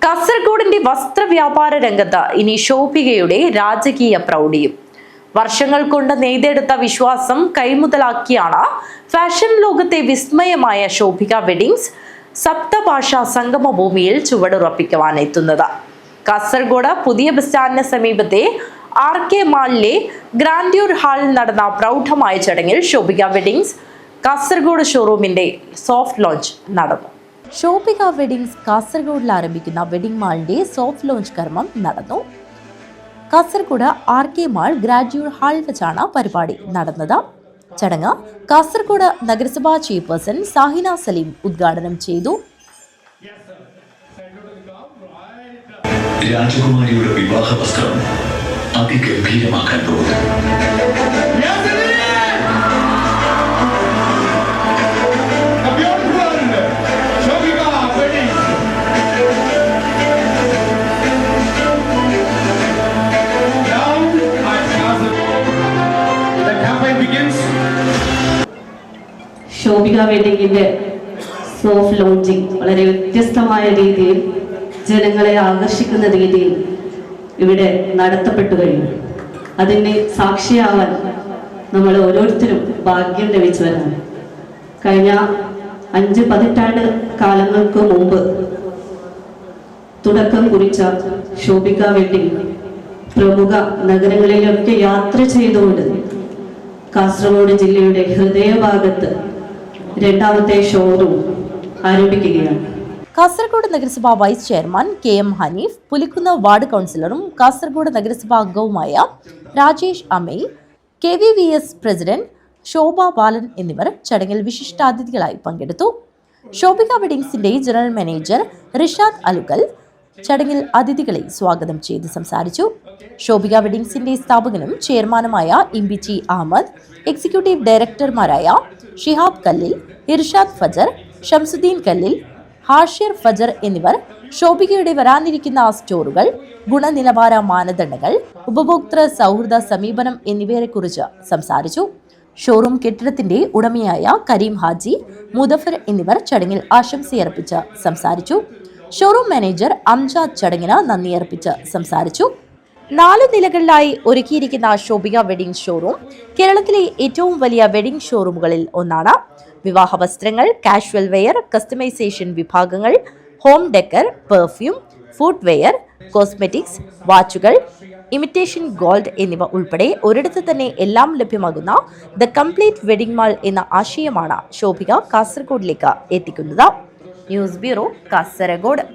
കാസർഗോഡിന്റെ വസ്ത്രവ്യാപാര രംഗത്ത് ഇനി ശോഭികയുടെ രാജകീയ പ്രൗഢിയും. വർഷങ്ങൾ കൊണ്ട് നെയ്തെടുത്ത വിശ്വാസം കൈമുതലാക്കിയാണ് ഫാഷൻ ലോകത്തെ വിസ്മയമായ ശോഭിക വെഡിങ്സ് സപ്തഭാഷാ സംഗമഭൂമിയിൽ ചുവടുറപ്പിക്കുവാൻ എത്തുന്നത്. കാസർഗോഡ് പുതിയ ബസ് സ്റ്റാൻഡിന് സമീപത്തെ RK മാളിലെ ഗ്രാൻഡ്യൂർ ഹാളിൽ നടന്ന പ്രൗഢമായ ചടങ്ങിൽ ശോഭിക വെഡിങ്സ് കാസർഗോഡ് ഷോറൂമിന്റെ സോഫ്റ്റ് ലോഞ്ച് നടന്നു. ശോഭിക വെഡിങ്സ് കാസർഗോഡിൽ ആരംഭിക്കുന്ന വെഡിംഗ് മാളിന്റെ സോഫ്റ്റ് ലോഞ്ച് കർമ്മം നടന്നു. കാസർഗോഡ് RK മാൾ ഗ്രാൻഡ്യൂർ ഹാളിൽ വെച്ചാണ് പരിപാടി നടന്നത്. ചടങ്ങ് കാസർഗോഡ് നഗരസഭാ ചെയർപേഴ്സൺ സാഹിന സലീം ഉദ്ഘാടനം ചെയ്തു. രാജകുമാരിയുടെ വിവാഹ വസ്ത്രം അതിഗംഭീരമാക്കാൻ പോകുന്നു. ശോഭിക വെഡിങ്ങിന്റെ സോഫ്റ്റ് ലോഞ്ചിങ് വളരെ വ്യത്യസ്തമായ രീതിയിൽ ജനങ്ങളെ ആകർഷിക്കുന്ന രീതിയിൽ ഇവിടെ നടത്തപ്പെട്ടു കഴിഞ്ഞു. അതിന് സാക്ഷിയാവാൻ നമ്മൾ ഓരോരുത്തരും ഭാഗ്യം ലഭിച്ചവരാണ്. കഴിഞ്ഞ 5 പതിറ്റാണ്ട് കാലങ്ങൾക്ക് മുമ്പ് തുടക്കം കുറിച്ച ശോഭിക വെഡിങ് പ്രമുഖ നഗരങ്ങളിലൊക്കെ യാത്ര ചെയ്തുകൊണ്ട് കാസർഗോഡ് ജില്ലയുടെ ഹൃദയഭാഗത്ത് രണ്ടാമത്തെ ഷോറൂം ആരംഭിക്കുകയാണ്. കാസർഗോഡ് നഗരസഭാ vice chairman KM Haneef, Pulikkunnu ward കൗൺസിലറും കാസർഗോഡ് നഗരസഭാ അംഗവുമായ രാജേഷ് അമൈ, KVVS പ്രസിഡന്റ് ശോഭ ബാലൻ എന്നിവർ ചടങ്ങിൽ വിശിഷ്ടാതിഥികളായി പങ്കെടുത്തു. ശോഭിക വെഡിങ്സിന്റെ ജനറൽ മാനേജർ റിഷാദ് അലുകൽ ചടങ്ങിൽ അതിഥികളെ സ്വാഗതം ചെയ്ത് സംസാരിച്ചു. ശോഭിക വെഡിങ്സിന്റെ സ്ഥാപകനും ചെയർമാനുമായ MBT അഹമ്മദ്, എക്സിക്യൂട്ടീവ് ഡയറക്ടർമാരായ ഷിഹാബ് കല്ലിൽ, ഇർഷാദ് ഫജർ, ഷംസുദ്ദീൻ കല്ലിൽ, ഹാഷിർ ഫജർ എന്നിവർ ശോഭികയുടെ വരാനിരിക്കുന്ന സ്റ്റോറുകൾ, ഗുണനിലവാര മാനദണ്ഡങ്ങൾ, ഉപഭോക്തൃ സൗഹൃദ സമീപനം എന്നിവയെക്കുറിച്ച് സംസാരിച്ചു. ഷോറൂം കെട്ടിടത്തിന്റെ ഉടമയായ കരീം ഹാജി, മുദഫർ എന്നിവർ ചടങ്ങിൽ ആശംസയർപ്പിച്ച് സംസാരിച്ചു. ഷോറൂം മാനേജർ അംജാദ് ചടങ്ങിന് നന്ദിയർപ്പിച്ച് സംസാരിച്ചു. 4 നിലകളിലായി ഒരുക്കിയിരിക്കുന്ന ശോഭിക വെഡിംഗ് ഷോറൂം കേരളത്തിലെ ഏറ്റവും വലിയ വെഡിംഗ് ഷോറൂമുകളിൽ ഒന്നാണ്. വിവാഹ വസ്ത്രങ്ങൾ, കാഷ്വൽ വെയർ, കസ്റ്റമൈസേഷൻ വിഭാഗങ്ങൾ, home decor, perfume, footwear, cosmetics, വാച്ചുകൾ, ഇമിറ്റേഷൻ ഗോൾഡ് എന്നിവ ഉൾപ്പെടെ ഒരിടത്ത് തന്നെ എല്ലാം ലഭ്യമാകുന്ന ദ കംപ്ലീറ്റ് വെഡിംഗ് മാൾ എന്ന ആശയമാണ് ശോഭിക കാസർഗോഡിലേക്ക് എത്തിക്കുന്നത്. News bureau, Kasaragod.